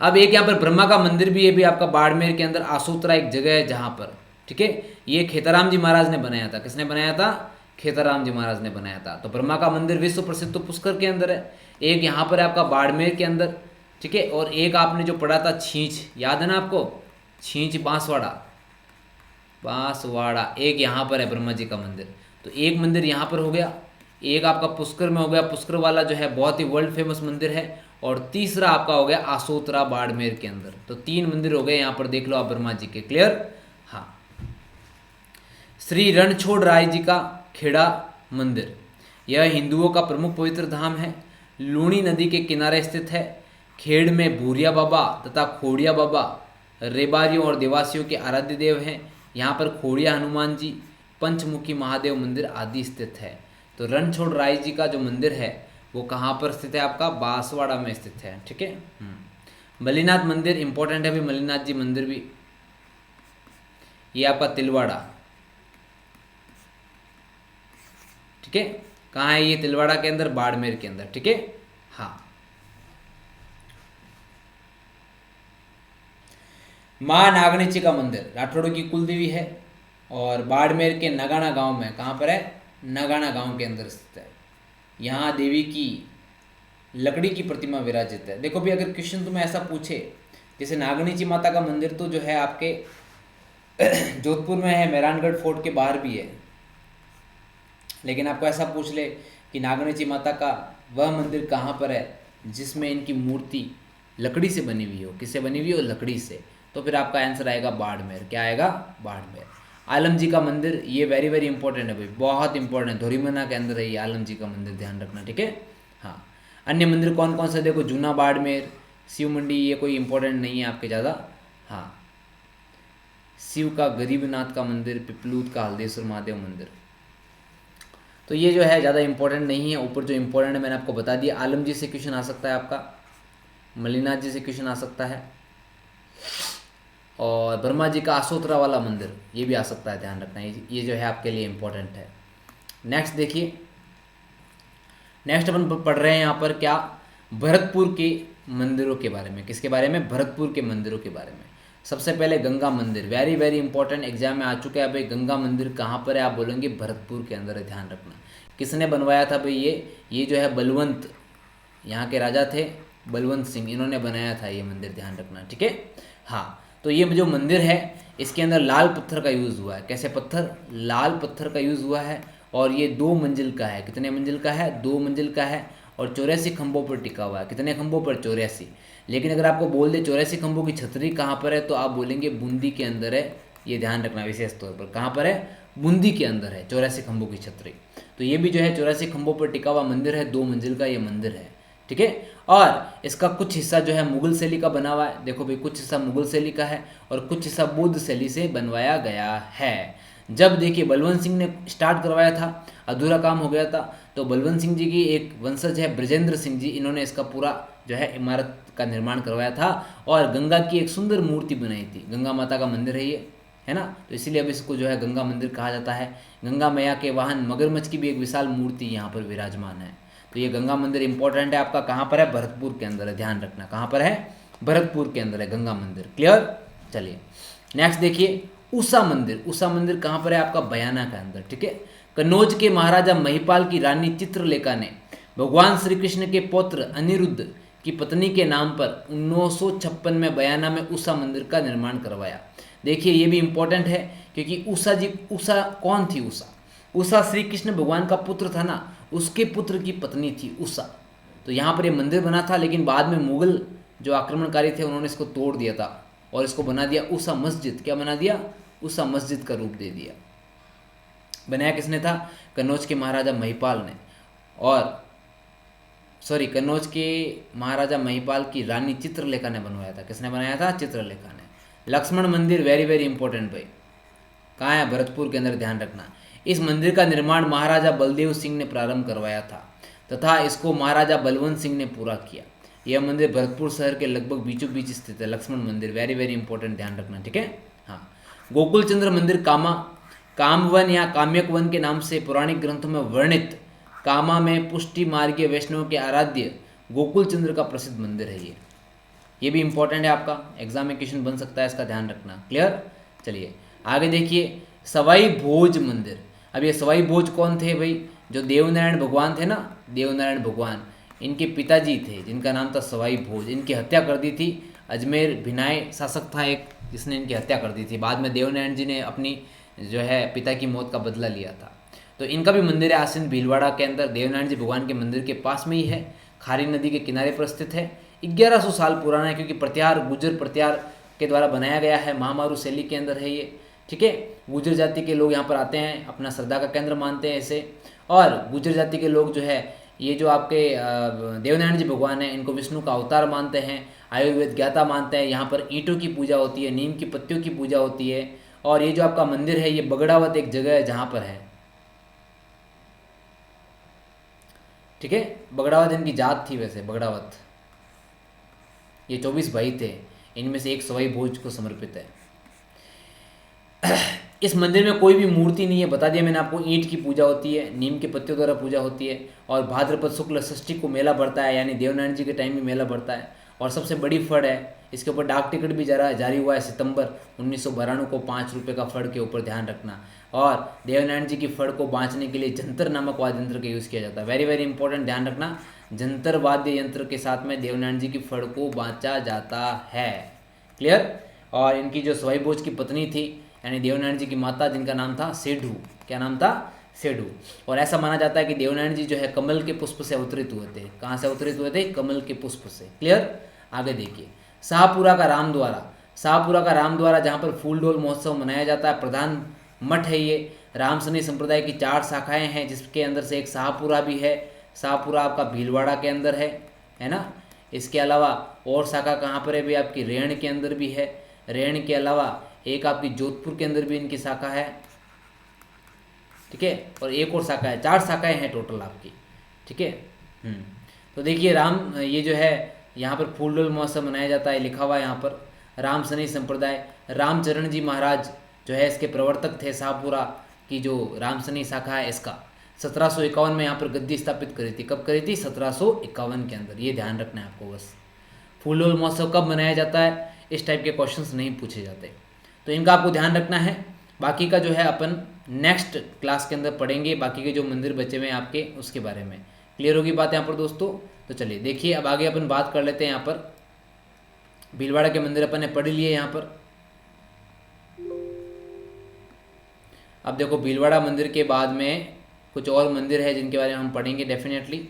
अब एक यहाँ पर ब्रह्मा का मंदिर भी है भी आपका बाड़मेर के अंदर। आसोतरा एक जगह है जहाँ पर, ठीक है। ये खेताराम जी महाराज ने बनाया था। किसने बनाया था? खेताराम जी महाराज ने बनाया था। तो ब्रह्मा का मंदिर विश्व प्रसिद्ध तो पुष्कर के अंदर है। एक यहाँ पर है आपका बाड़मेर के अंदर, ठीक है। और एक आपने जो पढ़ा था छींच, याद है ना आपको? छींच बांसवाड़ा, बांसवाड़ा एक यहाँ पर है ब्रह्मा जी का मंदिर। तो एक मंदिर यहाँ पर हो गया, एक आपका पुष्कर में हो गया। पुष्कर वाला जो है बहुत ही वर्ल्ड फेमस मंदिर है। और तीसरा आपका हो गया आसोतरा बाड़मेर के अंदर। तो 3 मंदिर हो गए यहाँ पर, देख लो आप ब्रह्मा जी के। क्लियर? हाँ। श्री रणछोड़ राय जी का खेड़ा मंदिर, यह हिंदुओं का प्रमुख पवित्र धाम है। लूणी नदी के किनारे स्थित है। खेड़ में भूरिया बाबा तथा खोड़िया बाबा रेबारियों और देवासियों के आराध्य देव हैं। यहाँ पर खोड़िया हनुमान जी, पंचमुखी महादेव मंदिर आदि स्थित है। तो रणछोड़ राय जी का जो मंदिर है वो कहाँ पर स्थित है? आपका बांसवाड़ा में स्थित है, ठीक है। मल्लीनाथ मंदिर इंपॉर्टेंट है भी, मल्लीनाथ जी मंदिर भी। ये आपका तिलवाड़ा, ठीक है। कहाँ है ये? तिलवाड़ा के अंदर, बाड़मेर के अंदर, ठीक है। हाँ। माँ नागणीची का मंदिर राठौड़ों की कुलदेवी है और बाड़मेर के नगाना गांव में, कहाँ पर है? नगाना गांव के अंदर स्थित है। यहाँ देवी की लकड़ी की प्रतिमा विराजित है। देखो भी, अगर क्वेश्चन तुम्हें ऐसा पूछे जैसे नागणीची माता का मंदिर तो जो है आपके जोधपुर में है, मेहरानगढ़ फोर्ट के बाहर भी है। लेकिन आपको ऐसा पूछ ले कि नागणीची माता का वह मंदिर कहाँ पर है जिसमें इनकी मूर्ति लकड़ी से बनी हुई हो। किससे बनी हुई हो? लकड़ी से। तो फिर आपका आंसर आएगा बाड़मेर। क्या आएगा? बाड़मेर। आलम जी का मंदिर, ये वेरी वेरी इंपॉर्टेंट है भाई, बहुत इंपॉर्टेंट। धोरीमना के अंदर है ये आलम जी का मंदिर, ध्यान रखना, ठीक है। हाँ। अन्य मंदिर कौन कौन से? देखो, जूना बाड़मेर, शिव मंडी, ये कोई इंपॉर्टेंट नहीं है आपके ज़्यादा। हाँ। शिव का गरीबनाथ का मंदिर, पिपलूद का हल्देश्वर महादेव मंदिर। तो ये जो है ज़्यादा इंपॉर्टेंट नहीं है। ऊपर जो इंपॉर्टेंट है मैंने आपको बता दिया। आलम जी से क्वेश्चन आ सकता है आपका, मल्लीनाथ जी से क्वेश्चन आ सकता है, और ब्रह्मा जी का आसोतरा वाला मंदिर ये भी आ सकता है, ध्यान रखना। ये जो है आपके लिए इम्पोर्टेंट है। नेक्स्ट देखिए, नेक्स्ट अपन पढ़ रहे हैं यहाँ पर क्या? भरतपुर के मंदिरों के बारे में। किसके बारे में? भरतपुर के मंदिरों के बारे में। सबसे पहले गंगा मंदिर, वेरी वेरी इंपॉर्टेंट, एग्जाम में आ चुका है भाई। गंगा मंदिर कहाँ पर है? आप बोलेंगे भरतपुर के अंदर है, ध्यान रखना। किसने बनवाया था भाई? ये जो है बलवंत, यहाँ के राजा थे बलवंत सिंह, इन्होंने बनाया था ये मंदिर, ध्यान रखना, ठीक है। हाँ। तो ये जो मंदिर है इसके अंदर लाल पत्थर का यूज़ हुआ है। कैसे पत्थर? लाल पत्थर का यूज़ हुआ है। और ये 2 मंजिल का है। कितने मंजिल का है? 2 मंजिल का है। और 84 खंभों पर टिका हुआ है। कितने खंभों पर? 84। लेकिन अगर आपको बोल दे 84 खंभों की छतरी कहाँ पर है तो आप बोलेंगे बूंदी के अंदर है। ये ध्यान रखना विशेष तौर पर, कहाँ पर है? बूंदी के अंदर है 84 खंभों की छतरी। तो ये भी जो है 84 खंभों पर टिका हुआ मंदिर है। 2 मंजिल का ये मंदिर है, ठीक है। और इसका कुछ हिस्सा जो है मुगल शैली का बना हुआ है। देखो भाई, कुछ हिस्सा मुगल शैली का है और कुछ हिस्सा बौद्ध शैली से बनवाया गया है। जब देखिए बलवंत सिंह ने स्टार्ट करवाया था, अधूरा काम हो गया था, तो बलवंत सिंह जी की एक वंशज है ब्रजेंद्र सिंह जी, इन्होंने इसका पूरा जो है इमारत का निर्माण करवाया था और गंगा की एक सुंदर मूर्ति बनाई थी। गंगा माता का मंदिर है ये, है ना। तो इसीलिए अब इसको जो है गंगा मंदिर कहा जाता है। गंगा मैया के वाहन मगरमच्छ की भी एक विशाल मूर्ति यहाँ पर विराजमान है। तो ये गंगा मंदिर इंपॉर्टेंट है आपका। कहाँ पर है? भरतपुर के अंदर है, ध्यान रखना। कहाँ पर है? भरतपुर के अंदर है गंगा मंदिर। क्लियर। चलिए नेक्स्ट देखिए उषा मंदिर। उषा मंदिर कहाँ पर है आपका बयाना के अंदर। ठीक है। कन्नौज के महाराजा महिपाल की रानी चित्रलेखा ने भगवान श्री कृष्ण के पौत्र अनिरुद्ध की पत्नी के नाम पर 1956 में बयाना में उषा मंदिर का निर्माण करवाया। देखिए ये भी इम्पोर्टेंट है क्योंकि उषा कौन थी? उषा श्री कृष्ण भगवान का पुत्र था ना, उसके पुत्र की पत्नी थी उषा। तो यहाँ पर ये मंदिर बना था, लेकिन बाद में मुगल जो आक्रमणकारी थे उन्होंने इसको तोड़ दिया था और इसको बना दिया उषा मस्जिद। क्या बना दिया? उषा मस्जिद का रूप दे दिया। बनाया किसने था? कन्नौज के महाराजा महिपाल ने। और कन्नौज के महाराजा महिपाल की रानी चित्रलेखा ने बनवाया था। किसने बनाया था? चित्रलेखा ने। लक्ष्मण मंदिर वेरी वेरी इंपॉर्टेंट भाई, कहाँ है? भरतपुर के अंदर, ध्यान रखना। इस मंदिर का निर्माण महाराजा बलदेव सिंह ने प्रारंभ करवाया था तथा इसको महाराजा बलवंत सिंह ने पूरा किया। यह मंदिर भरतपुर शहर के लगभग बीचों बीच स्थित है। लक्ष्मण मंदिर वेरी वेरी इंपॉर्टेंट, ध्यान रखना। ठीक है। हाँ, गोकुल चंद्र मंदिर कामवन या काम्यक वन के नाम से पौराणिक ग्रंथों में वर्णित कामा में पुष्टि मार्गीय वैष्णव के आराध्य गोकुल चंद्र का प्रसिद्ध मंदिर है ये भी इंपॉर्टेंट है, आपका एग्जाम में क्वेश्चन बन सकता है, इसका ध्यान रखना। क्लियर। चलिए आगे देखिए सवाई भोज मंदिर। अब ये सवाई भोज कौन थे भाई? जो देवनारायण भगवान थे ना, देवनारायण भगवान, इनके पिताजी थे जिनका नाम था सवाई भोज। इनकी हत्या कर दी थी अजमेर भिनाई शासक था एक, जिसने इनकी हत्या कर दी थी। बाद में देवनारायण जी ने अपनी जो है पिता की मौत का बदला लिया था। तो इनका भी मंदिर है आसिन भीलवाड़ा के अंदर, देवनारायण जी भगवान के मंदिर के पास में ही है, खारी नदी के किनारे पर स्थित है। 1100 साल पुराना है क्योंकि गुजर प्रत्यार के द्वारा बनाया गया है, महामारू शैली के अंदर है ये। ठीक है। गुजर जाति के लोग यहाँ पर आते हैं, अपना श्रद्धा का केंद्र मानते हैं इसे। और गुजर जाति के लोग जो है ये जो आपके देवनारायण जी भगवान हैं इनको विष्णु का अवतार मानते हैं, आयुर्वेद ज्ञाता मानते हैं। यहाँ पर ईंटों की पूजा होती है, नीम की पत्तियों की पूजा होती है। और ये जो आपका मंदिर है ये बगड़ावत एक जगह है जहाँ पर है। ठीक है। बगड़ावत इनकी जात थी वैसे, बगड़ावत। ये 24 भाई थे, इनमें से एक सवाई भोज को समर्पित है। इस मंदिर में कोई भी मूर्ति नहीं है, बता दिया मैंने आपको। ईंट की पूजा होती है, नीम के पत्तियों द्वारा पूजा होती है। और भाद्रपद शुक्ल षष्ठी को मेला बढ़ता है, यानी देवनारायण जी के टाइम में मेला बढ़ता है। और सबसे बड़ी फड़ है, इसके ऊपर डाक टिकट भी जारी हुआ है सितंबर 1992 को, 5 रुपये का फड़ के ऊपर, ध्यान रखना। और देवनारायण जी की फड़ को बाँचने के लिए जंतर नामक वाद्य यंत्र का यूज़ किया जाता है। वेरी वेरी इंपॉर्टेंट, ध्यान रखना। जंतर वाद्य यंत्र के साथ में देवनारायण जी की फड़ को बाँचा जाता है। क्लियर। और इनकी जो सवाई भोज की पत्नी थी यानी देवनारायण जी की माता, जिनका नाम था सेठू। क्या नाम था? सेठू। और ऐसा माना जाता है कि देवनारायण जी जो है कमल के पुष्प से अवतरित हुए थे। कहाँ से अवतरित हुए थे? कमल के पुष्प से। क्लियर। आगे देखिए शाहपुरा का रामद्वारा। शाहपुरा का रामद्वारा जहाँ पर फूलडोल महोत्सव मनाया जाता है, प्रधान मठ है ये। रामसनी संप्रदाय की 4 शाखाएं हैं जिसके अंदर से एक शाहपुरा भी है। शाहपुरा आपका भीलवाड़ा के अंदर है ना। इसके अलावा और शाखा कहाँ पर है भी? आपकी रेण के अंदर भी है। रेण के अलावा एक आपकी जोधपुर के अंदर भी इनकी शाखा है। ठीक है। और एक और शाखा है, 4 शाखाएं हैं टोटल आपकी। ठीक है। तो देखिए ये जो है यहाँ पर फूलडोल महोत्सव मनाया जाता है, लिखा हुआ है यहाँ पर। रामसनी संप्रदाय, रामचरण जी महाराज जो है इसके प्रवर्तक थे। शाहपुरा की जो रामसनी शाखा है इसका 1751 में यहाँ पर गद्दी स्थापित करी थी। कब करी थी? 1751 के अंदर। ये ध्यान रखना है आपको बस। फूलडोल महोत्सव कब मनाया जाता है, इस टाइप के क्वेश्चंस नहीं पूछे जाते, तो इनका आपको ध्यान रखना है। बाकी का जो है अपन नेक्स्ट क्लास के अंदर पढ़ेंगे, बाकी के जो मंदिर बचे हुए हैं आपके उसके बारे में। क्लियर होगी बात यहाँ पर दोस्तों? तो चलिए देखिए अब आगे अपन बात कर लेते हैं। यहाँ पर भीलवाड़ा के मंदिर अपन ने पढ़ लिए यहाँ पर। अब देखो भीलवाड़ा मंदिर के बाद में कुछ और मंदिर है जिनके बारे में हम पढ़ेंगे डेफिनेटली,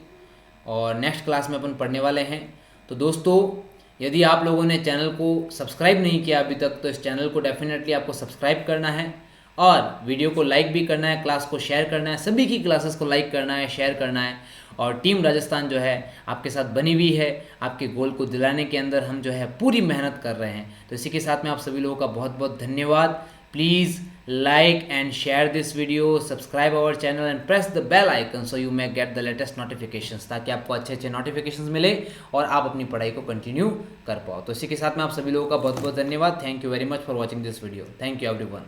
और नेक्स्ट क्लास में अपन पढ़ने वाले हैं। तो दोस्तों यदि आप लोगों ने चैनल को सब्सक्राइब नहीं किया अभी तक, तो इस चैनल को डेफिनेटली आपको सब्सक्राइब करना है और वीडियो को लाइक भी करना है, क्लास को शेयर करना है, सभी की क्लासेस को लाइक करना है, शेयर करना है। और टीम राजस्थान जो है आपके साथ बनी हुई है, आपके गोल को दिलाने के अंदर हम जो है पूरी मेहनत कर रहे हैं। तो इसी के साथ में आप सभी लोगों का बहुत बहुत धन्यवाद। Please like and share this video, subscribe our channel and press the bell icon so you may get the latest notifications, ताकि आपको अच्छे अच्छे नोटिफिकेशंस मिले और आप अपनी पढ़ाई को कंटिन्यू कर पाओ। तो इसी के साथ में आप सभी लोगों का बहुत बहुत धन्यवाद। Thank you very much for watching this video. Thank you everyone.